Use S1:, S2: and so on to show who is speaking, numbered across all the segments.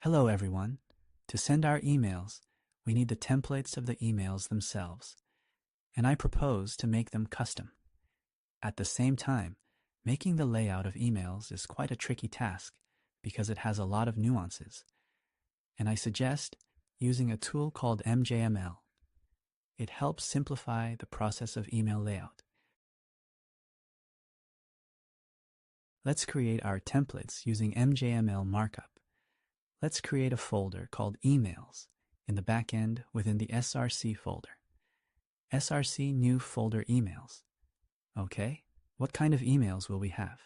S1: Hello, everyone. To send our emails, we need the templates of the emails themselves, and I propose to make them custom. At the same time, making the layout of emails is quite a tricky task because it has a lot of nuances, and I suggest using a tool called MJML. It helps simplify the process of email layout. Let's create our templates using MJML markup. Let's create a folder called Emails in the backend within the src folder. src new folder emails. Okay, what kind of emails will we have?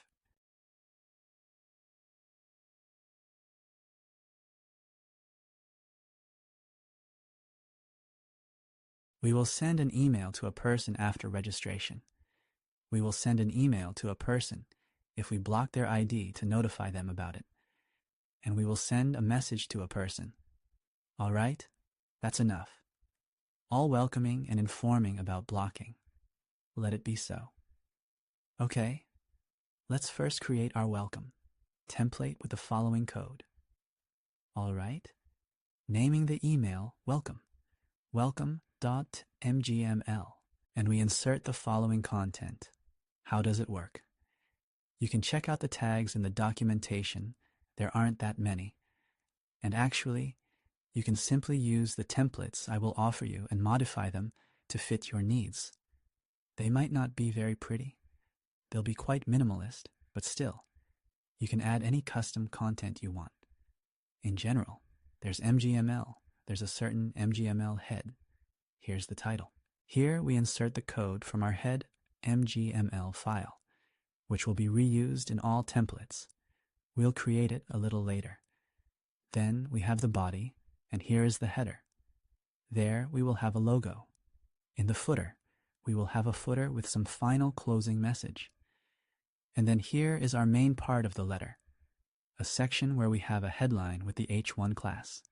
S1: We will send an email to a person after registration. We will send an email to a person if we block their ID to notify them about it. And we will send a message to a person. All right, that's enough. All welcoming and informing about blocking. Let it be so. Okay, let's first create our welcome template with the following code. All right, naming the email welcome, welcome.mgml, and we insert the following content. How does it work? You can check out the tags in the documentation. There aren't that many. And actually, you can simply use the templates I will offer you and modify them to fit your needs. They might not be very pretty. They'll be quite minimalist, but still, you can add any custom content you want. In general, there's MGML. There's a certain MGML head. Here's the title. Here we insert the code from our head MGML file, which will be reused in all templates. We'll create it a little later. Then we have the body, and here is the header. There we will have a logo. In the footer, we will have a footer with some final closing message. And then here is our main part of the letter, a section where we have a headline with the H1 class.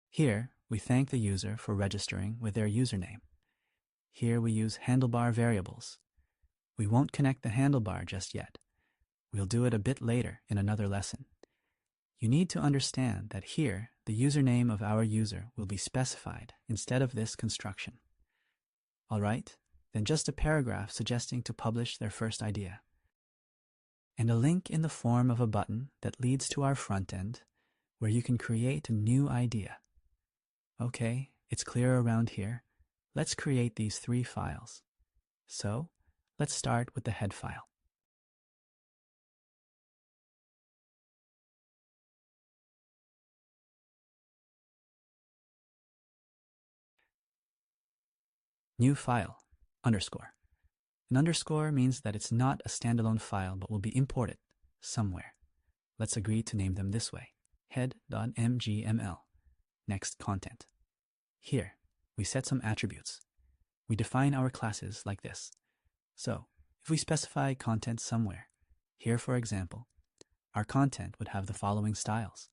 S1: Here, we thank the user for registering with their username. Here we use handlebar variables. We won't connect the handlebar just yet. We'll do it a bit later in another lesson. You need to understand that here, the username of our user will be specified instead of this construction. All right, then just a paragraph suggesting to publish their first idea. And a link in the form of a button that leads to our front end, where you can create a new idea. Okay, it's clear around here. Let's create these 3 files. So, let's start with the head file. New file, underscore. An underscore means that it's not a standalone file but will be imported somewhere. Let's agree to name them this way, head.mgml. Next, content. Here, we set some attributes. We define our classes like this. So, if we specify content somewhere, here for example, our content would have the following styles.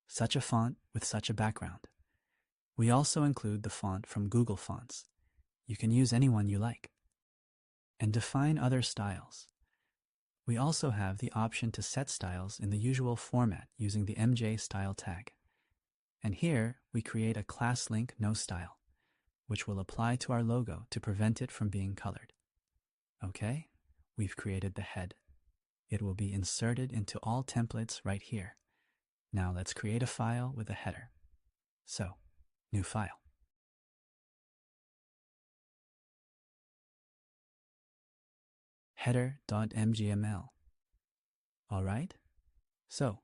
S1: Such a font with such a background. We also include the font from Google Fonts. You can use any one you like. And define other styles. We also have the option to set styles in the usual format using the MJ style tag. And here we create a class link no style, which will apply to our logo to prevent it from being colored. Okay, we've created the head. It will be inserted into all templates right here. Now let's create a file with a header. So, new file. Header.mgml. All right, so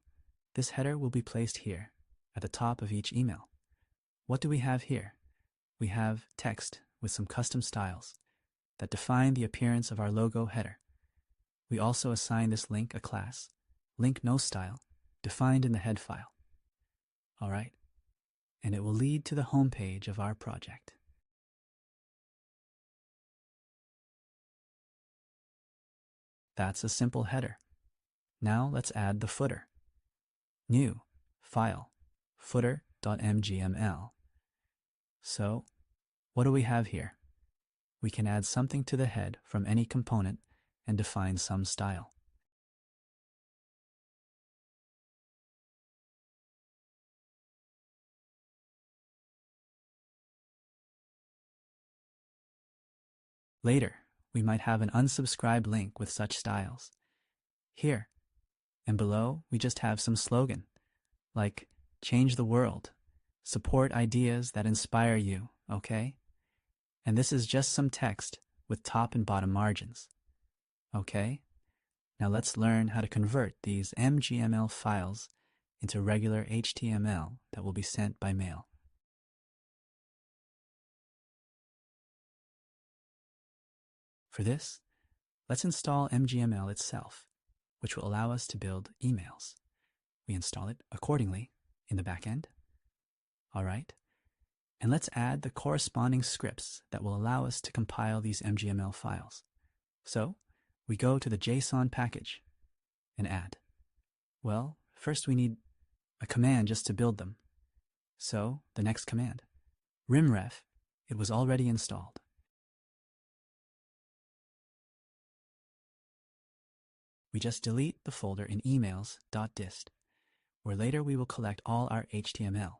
S1: this header will be placed here at the top of each email. What do we have here? We have text with some custom styles that define the appearance of our logo header. We also assign this link a class, link no style, defined in the head file. All right, and it will lead to the home page of our project. That's a simple header. Now let's add the footer. New, file, footer.mgml. So, what do we have here? We can add something to the head from any component and define some style. Later, we might have an unsubscribe link with such styles. Here, and below, we just have some slogan, like change the world, support ideas that inspire you, okay? And this is just some text with top and bottom margins, okay? Now let's learn how to convert these MJML files into regular HTML that will be sent by mail. For this, let's install MJML itself, which will allow us to build emails. We install it accordingly in the backend. All right. And let's add the corresponding scripts that will allow us to compile these MJML files. So we go to the JSON package and add. Well, first we need a command just to build them. So the next command, rimref, it was already installed. We just delete the folder in emails.dist, where later we will collect all our HTML.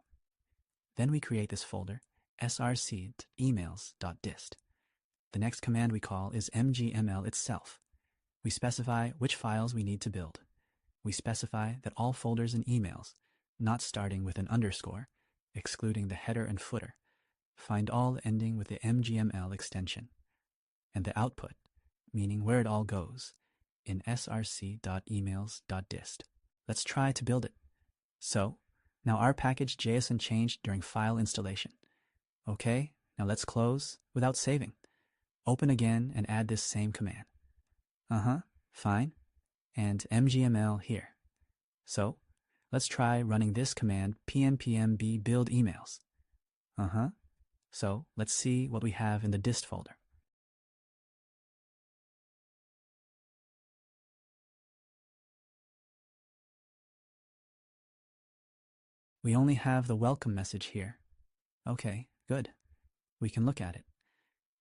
S1: Then we create this folder, src.emails.dist. The next command we call is MJML itself. We specify which files we need to build. We specify that all folders and emails, not starting with an underscore, excluding the header and footer, find all ending with the MJML extension. And the output, meaning where it all goes, in src.emails.dist. Let's try to build it. So, now our package JSON changed during file installation. Okay, now let's close without saving. Open again and add this same command. Fine. And MJML here. So, let's try running this command pnpmb build emails. So, let's see what we have in the dist folder. We only have the welcome message here. Okay, good. We can look at it.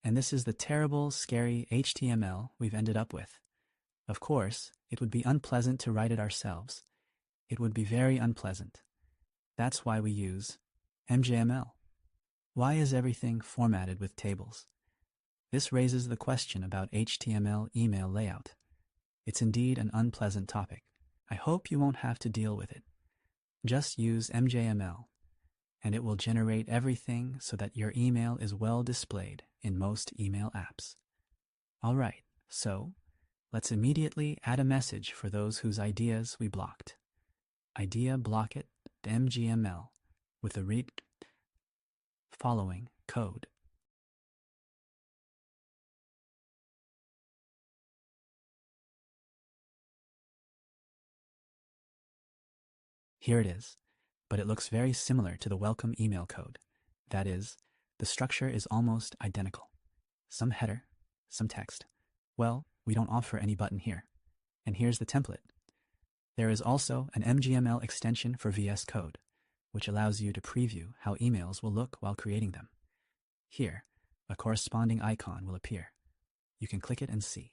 S1: And this is the terrible, scary HTML we've ended up with. Of course, it would be unpleasant to write it ourselves. It would be very unpleasant. That's why we use MJML. Why is everything formatted with tables? This raises the question about HTML email layout. It's indeed an unpleasant topic. I hope you won't have to deal with it. Just use MJML, and it will generate everything so that your email is well displayed in most email apps. All right, so let's immediately add a message for those whose ideas we blocked. Idea block it MJML with the read following code. Here it is, but it looks very similar to the welcome email code. That is, the structure is almost identical. Some header, some text. Well, we don't offer any button here. And here's the template. There is also an MJML extension for VS Code, which allows you to preview how emails will look while creating them. Here, a corresponding icon will appear. You can click it and see.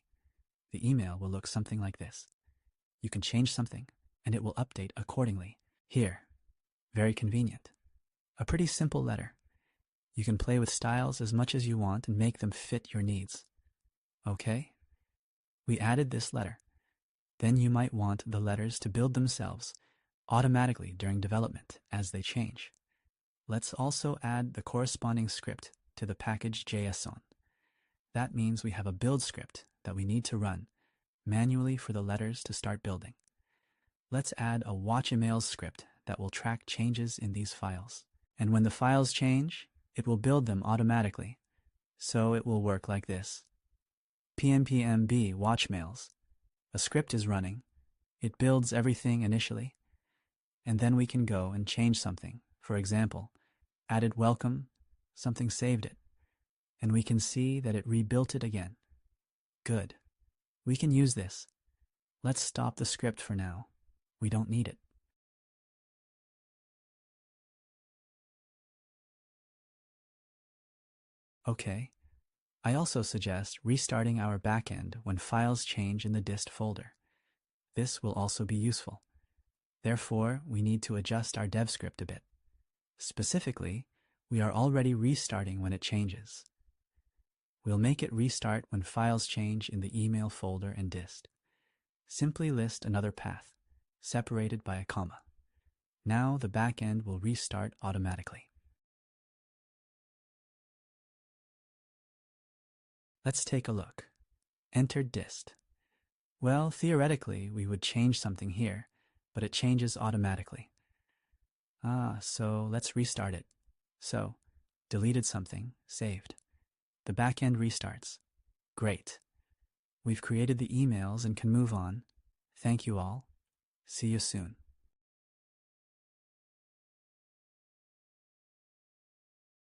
S1: The email will look something like this. You can change something, and it will update accordingly. Here, very convenient. A pretty simple letter. You can play with styles as much as you want and make them fit your needs. Okay? We added this letter. Then you might want the letters to build themselves automatically during development as they change. Let's also add the corresponding script to the package JSON. That means we have a build script that we need to run manually for the letters to start building. Let's add a watch emails script that will track changes in these files. And when the files change, it will build them automatically. So it will work like this. pnpmb watch mails. A script is running. It builds everything initially. And then we can go and change something. For example, added welcome, something saved it. And we can see that it rebuilt it again. Good. We can use this. Let's stop the script for now. We don't need it. Okay. I also suggest restarting our backend when files change in the dist folder. This will also be useful. Therefore, we need to adjust our dev script a bit. Specifically, we are already restarting when it changes. We'll make it restart when files change in the email folder and dist. Simply list another path, separated by a comma. Now the backend will restart automatically. Let's take a look. Enter dist. Well, theoretically, we would change something here, but it changes automatically. So let's restart it. So, deleted something, saved. The backend restarts. Great. We've created the emails and can move on. Thank you all. See you soon.